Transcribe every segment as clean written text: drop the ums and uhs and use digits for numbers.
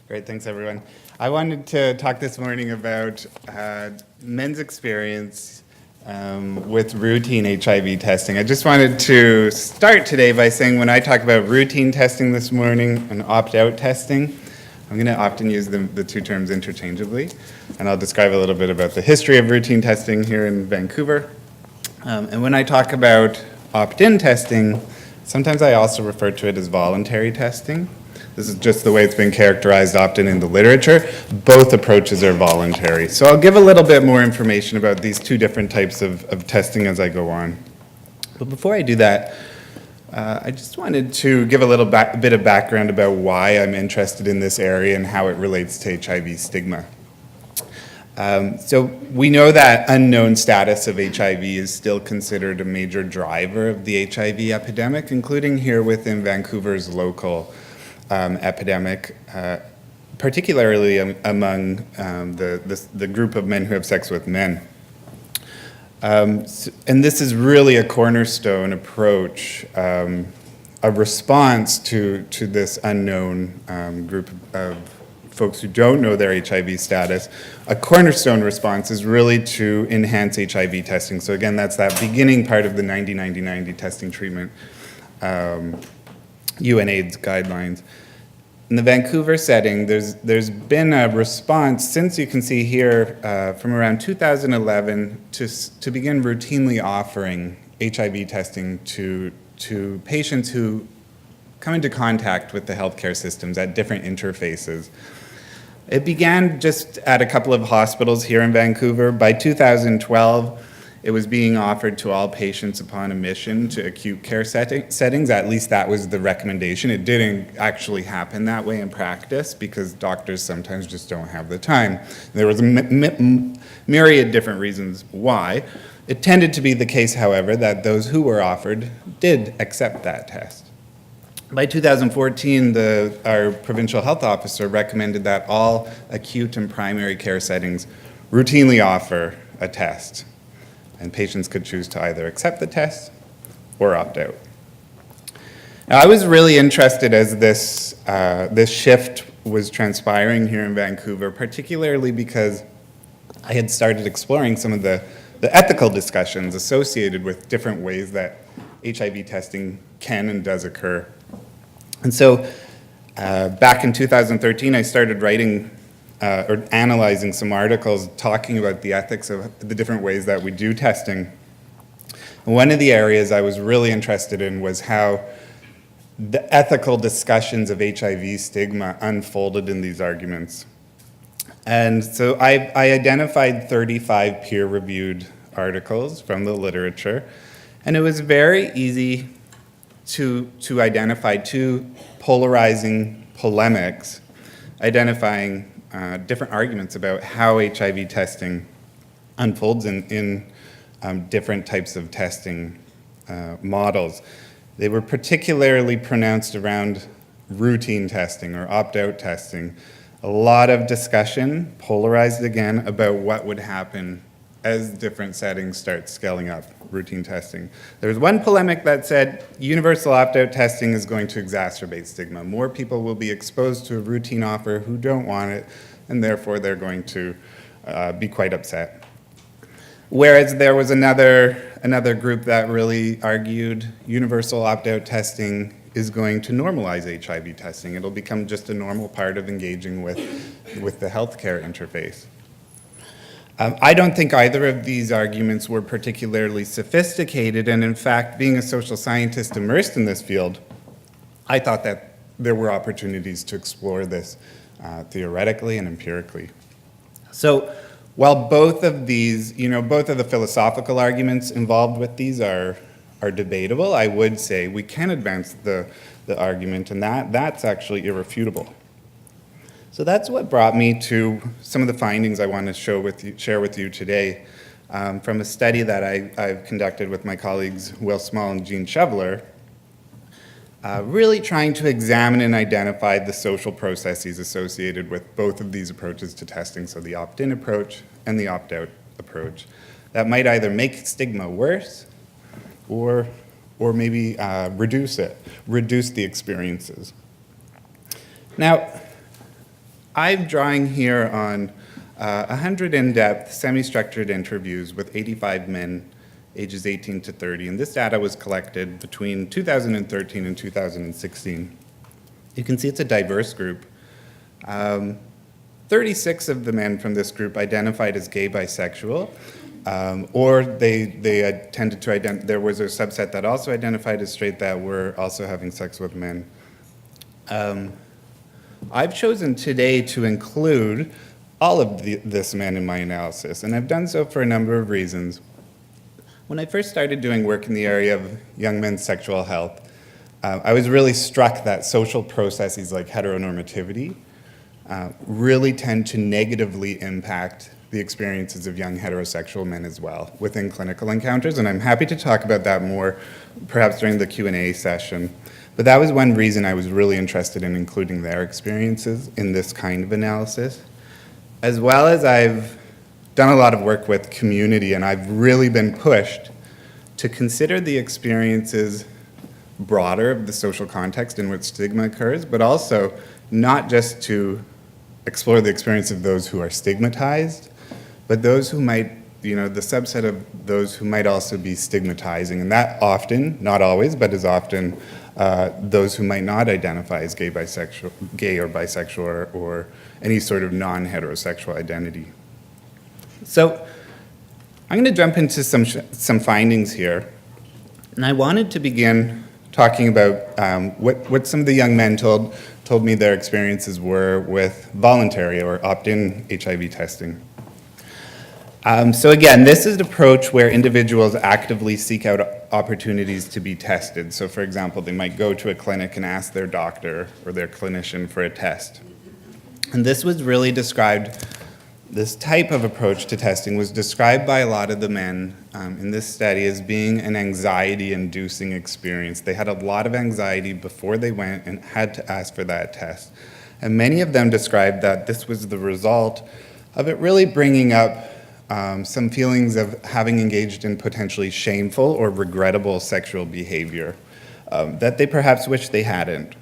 Great, thanks everyone. I wanted to talk this morning about men's experience with routine HIV testing. I just wanted to start today by saying when I talk about routine testing this morning and opt-out testing, I'm going to often use the two terms interchangeably, and I'll describe a little bit about the history of routine testing here in Vancouver. And when I talk about opt-in testing, sometimes I also refer to it as voluntary testing. This is just the way it's been characterized often in the literature. Both approaches are voluntary. So I'll give a little bit more information about these two different types of testing as I go on. But before I do that, I just wanted to give a little bit of background about why I'm interested in this area and how it relates to HIV stigma. So we know that unknown status of HIV is still considered a major driver of the HIV epidemic, including here within Vancouver's local epidemic, particularly among the group of men who have sex with men. And this is really a cornerstone approach, a response to this unknown group of folks who don't know their HIV status. A cornerstone response is really to enhance HIV testing. So again, that's that beginning part of the 90-90-90 testing treatment UNAIDS guidelines. In the Vancouver setting, there's been a response, since you can see here, from around 2011 to begin routinely offering HIV testing to patients who come into contact with the healthcare systems at different interfaces. It began just at a couple of hospitals here in Vancouver. By 2012, it was being offered to all patients upon admission to acute care settings. At least that was the recommendation. It didn't actually happen that way in practice because doctors sometimes just don't have the time. There was a myriad different reasons why. It tended to be the case, however, that those who were offered did accept that test. By 2014, our provincial health officer recommended that all acute and primary care settings routinely offer a test, and patients could choose to either accept the test or opt out. Now, I was really interested as this shift was transpiring here in Vancouver, particularly because I had started exploring some of the ethical discussions associated with different ways that HIV testing can and does occur. And so back in 2013, I started writing or analyzing some articles talking about the ethics of the different ways that we do testing. And one of the areas I was really interested in was how the ethical discussions of HIV stigma unfolded in these arguments. And so I identified 35 peer-reviewed articles from the literature, and it was very easy to identify two polarizing polemics, identifying different arguments about how HIV testing unfolds in different types of testing models. They were particularly pronounced around routine testing or opt-out testing. A lot of discussion, polarized again, about what would happen as different settings start scaling up routine testing. There was one polemic that said universal opt-out testing is going to exacerbate stigma. More people will be exposed to a routine offer who don't want it, and therefore they're going to be quite upset. Whereas there was another group that really argued universal opt-out testing is going to normalize HIV testing. It'll become just a normal part of engaging with the healthcare interface. I don't think either of these arguments were particularly sophisticated, and in fact, being a social scientist immersed in this field, I thought that there were opportunities to explore this theoretically and empirically. So while both of these, both of the philosophical arguments involved with these are debatable, I would say we can advance the argument, and that's actually irrefutable. So that's what brought me to some of the findings I want to share with you today from a study that I've conducted with my colleagues Will Small and Jean Chevler, really trying to examine and identify the social processes associated with both of these approaches to testing, so the opt-in approach and the opt-out approach, that might either make stigma worse or maybe reduce the experiences. Now, I'm drawing here on 100 in-depth, semi-structured interviews with 85 men ages 18 to 30, and this data was collected between 2013 and 2016. You can see it's a diverse group. 36 of the men from this group identified as gay, bisexual, or they tended to there was a subset that also identified as straight that were also having sex with men. I've chosen today to include all of this men in my analysis, and I've done so for a number of reasons. When I first started doing work in the area of young men's sexual health, I was really struck that social processes like heteronormativity really tend to negatively impact the experiences of young heterosexual men as well within clinical encounters, and I'm happy to talk about that more perhaps during the Q&A session. But that was one reason I was really interested in including their experiences in this kind of analysis. As well as I've done a lot of work with community, and I've really been pushed to consider the experiences broader of the social context in which stigma occurs, but also not just to explore the experience of those who are stigmatized, but those who might, the subset of those who might also be stigmatizing, and that often, not always, but as often, those who might not identify as gay or bisexual or any sort of non-heterosexual identity. So I'm going to jump into some findings here, and I wanted to begin talking about what some of the young men told me their experiences were with voluntary or opt-in HIV testing. So again, this is an approach where individuals actively seek out opportunities to be tested. So for example, they might go to a clinic and ask their doctor or their clinician for a test. And this was really described, this type of approach to testing was described by a lot of the men in this study as being an anxiety-inducing experience. They had a lot of anxiety before they went and had to ask for that test. And many of them described that this was the result of it really bringing up some feelings of having engaged in potentially shameful or regrettable sexual behavior that they perhaps wish they hadn't.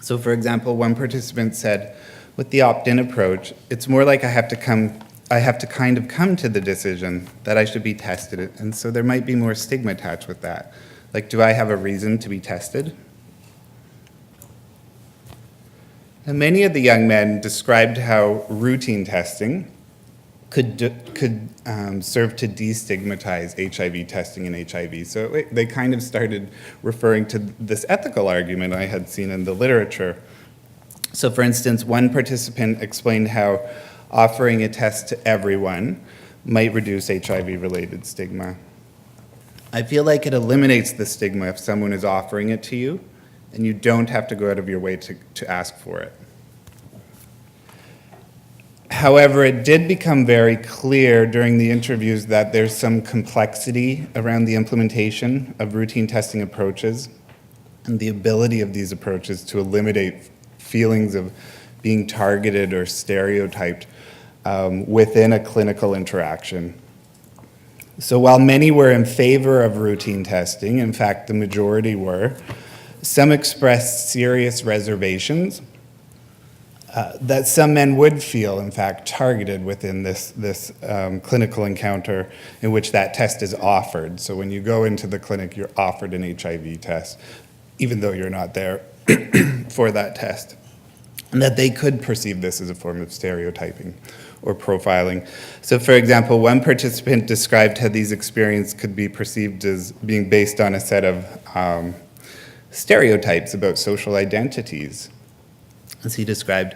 So for example, one participant said, with the opt-in approach, it's more like I have to kind of come to the decision that I should be tested, and so there might be more stigma attached with that. Like, do I have a reason to be tested? And many of the young men described how routine testing could serve to destigmatize HIV testing and HIV. So they kind of started referring to this ethical argument I had seen in the literature. So for instance, one participant explained how offering a test to everyone might reduce HIV-related stigma. I feel like it eliminates the stigma if someone is offering it to you and you don't have to go out of your way to ask for it. However, it did become very clear during the interviews that there's some complexity around the implementation of routine testing approaches and the ability of these approaches to eliminate feelings of being targeted or stereotyped within a clinical interaction. So while many were in favor of routine testing, in fact, the majority were, some expressed serious reservations that some men would feel, in fact, targeted within this clinical encounter in which that test is offered. So when you go into the clinic, you're offered an HIV test, even though you're not there for that test, and that they could perceive this as a form of stereotyping or profiling. So for example, one participant described how these experiences could be perceived as being based on a set of stereotypes about social identities. As he described,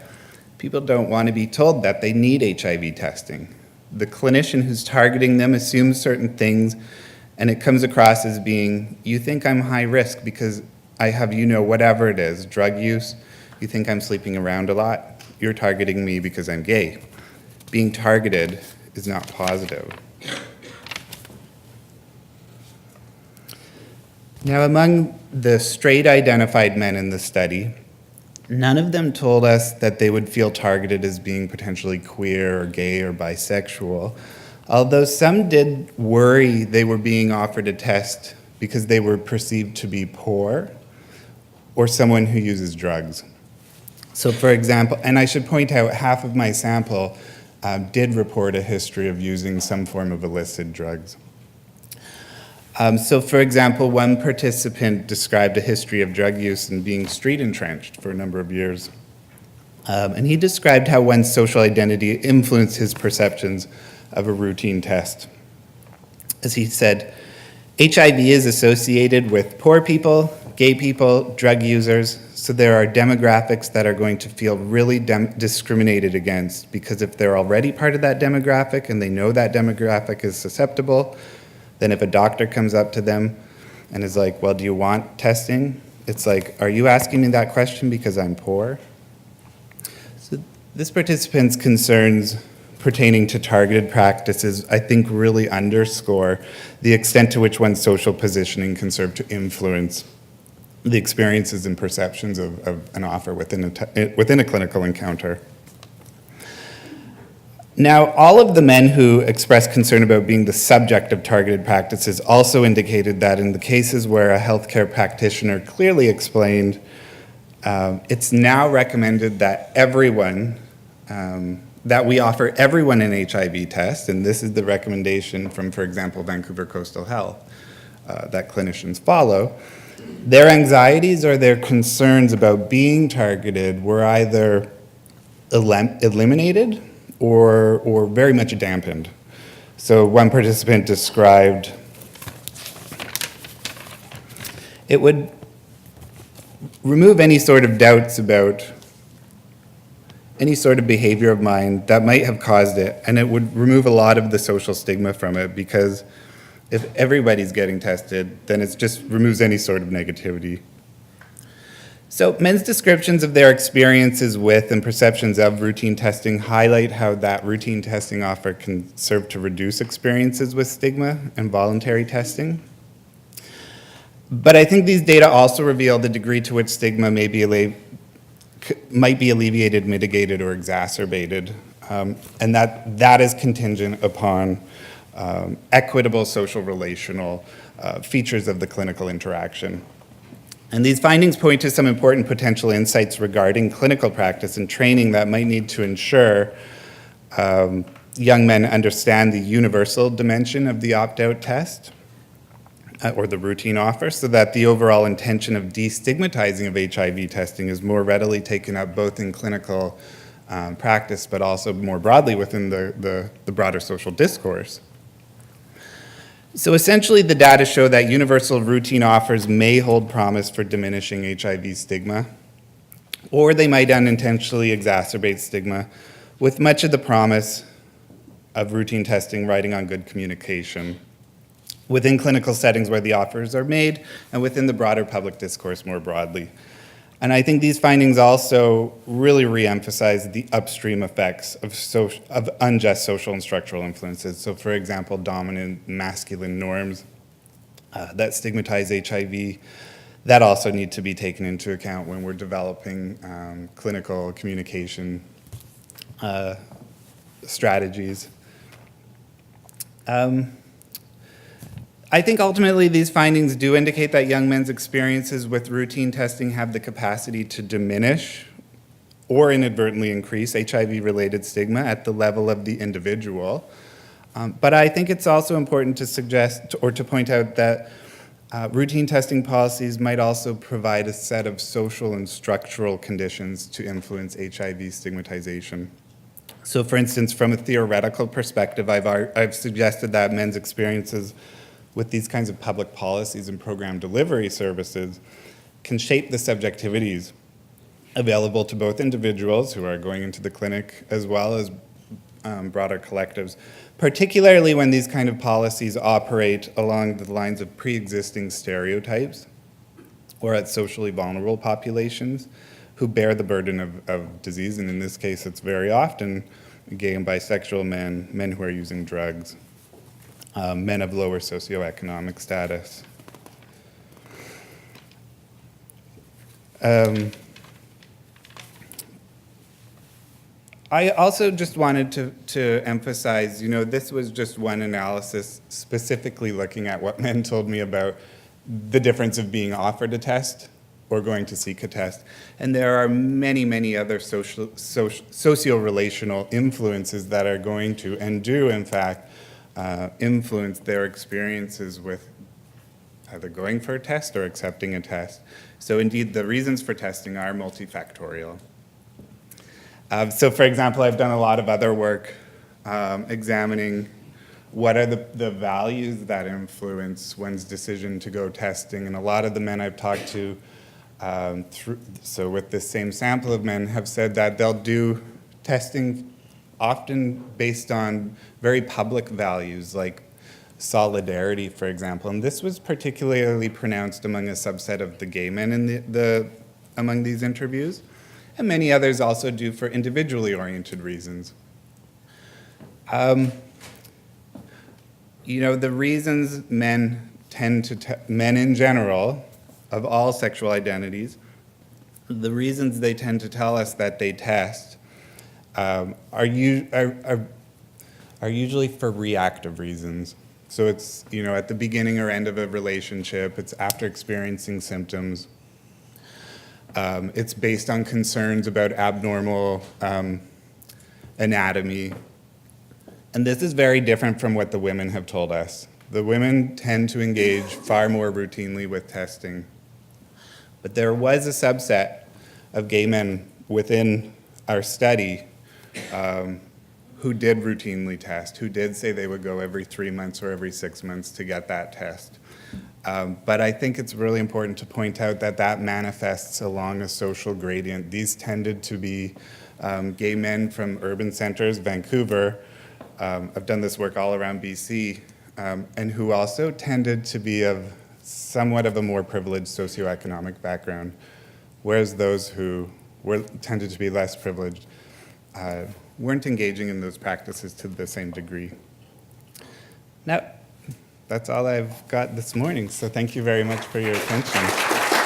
people don't want to be told that they need HIV testing. The clinician who's targeting them assumes certain things, and it comes across as being, you think I'm high risk because I have, whatever it is, drug use, you think I'm sleeping around a lot, you're targeting me because I'm gay. Being targeted is not positive. Now, among the straight identified men in the study, none of them told us that they would feel targeted as being potentially queer or gay or bisexual, although some did worry they were being offered a test because they were perceived to be poor or someone who uses drugs. So for example, and I should point out, half of my sample did report a history of using some form of illicit drugs. So for example, one participant described a history of drug use and being street entrenched for a number of years. And he described how one's social identity influenced his perceptions of a routine test. As he said, HIV is associated with poor people, gay people, drug users, so there are demographics that are going to feel really discriminated against, because if they're already part of that demographic and they know that demographic is susceptible, then if a doctor comes up to them and is like, well, do you want testing? It's like, are you asking me that question because I'm poor? So this participant's concerns pertaining to targeted practices, I think, really underscore the extent to which one's social positioning can serve to influence the experiences and perceptions of an offer within a clinical encounter. Now, all of the men who expressed concern about being the subject of targeted practices also indicated that in the cases where a healthcare practitioner clearly explained, it's now recommended that that we offer everyone an HIV test, and this is the recommendation from, for example, Vancouver Coastal Health that clinicians follow. Their anxieties or their concerns about being targeted were either eliminated or very much dampened. So one participant described it would remove any sort of doubts about any sort of behavior of mine that might have caused it, and it would remove a lot of the social stigma from it, because if everybody's getting tested, then it just removes any sort of negativity. So men's descriptions of their experiences with and perceptions of routine testing highlight how that routine testing offer can serve to reduce experiences with stigma and voluntary testing. But I think these data also reveal the degree to which stigma might be alleviated, mitigated, or exacerbated, and that is contingent upon equitable social relational features of the clinical interaction. And these findings point to some important potential insights regarding clinical practice and training that might need to ensure young men understand the universal dimension of the opt-out test or the routine offer, so that the overall intention of destigmatizing of HIV testing is more readily taken up both in clinical practice, but also more broadly within the broader social discourse. So essentially, the data show that universal routine offers may hold promise for diminishing HIV stigma, or they might unintentionally exacerbate stigma, with much of the promise of routine testing riding on good communication within clinical settings where the offers are made and within the broader public discourse more broadly. And I think these findings also really re-emphasize the upstream effects of unjust social and structural influences. So for example, dominant masculine norms that stigmatize HIV, that also need to be taken into account when we're developing clinical communication strategies. I think ultimately these findings do indicate that young men's experiences with routine testing have the capacity to diminish or inadvertently increase HIV-related stigma at the level of the individual. But I think it's also important to suggest or to point out that routine testing policies might also provide a set of social and structural conditions to influence HIV stigmatization. So for instance, from a theoretical perspective, I've suggested that men's experiences with these kinds of public policies and program delivery services can shape the subjectivities available to both individuals who are going into the clinic as well as broader collectives, particularly when these kind of policies operate along the lines of pre-existing stereotypes or at socially vulnerable populations who bear the burden of disease, and in this case it's very often gay and bisexual men, men who are using drugs, men of lower socioeconomic status. I also just wanted to emphasize, this was just one analysis specifically looking at what men told me about the difference of being offered a test or going to seek a test. And there are many, many other socio-relational influences that are going to, and do in fact, influence their experiences with either going for a test or accepting a test. So indeed, the reasons for testing are multifactorial. So for example, I've done a lot of other work examining what are the values that influence one's decision to go testing. And a lot of the men I've talked to, so with this same sample of men, have said that they'll do testing often based on very public values, like solidarity, for example. And this was particularly pronounced among a subset of the gay men in among these interviews. And many others also do for individually oriented reasons. You know, the reasons men tend to, men in general, of all sexual identities, the reasons they tend to tell us that they test are usually for reactive reasons. So it's, you know, at the beginning or end of a relationship, it's after experiencing symptoms. It's based on concerns about abnormal anatomy. And this is very different from what the women have told us. The women tend to engage far more routinely with testing. But there was a subset of gay men within our study who did routinely test, who did say they would go every 3 months or every 6 months to get that test. But I think it's really important to point out that that manifests along a social gradient. These tended to be gay men from urban centers, Vancouver. I've done this work all around BC, and who also tended to be of somewhat of a more privileged socioeconomic background, whereas those who tended to be less privileged weren't engaging in those practices to the same degree. Now, that's all I've got this morning, so thank you very much for your attention.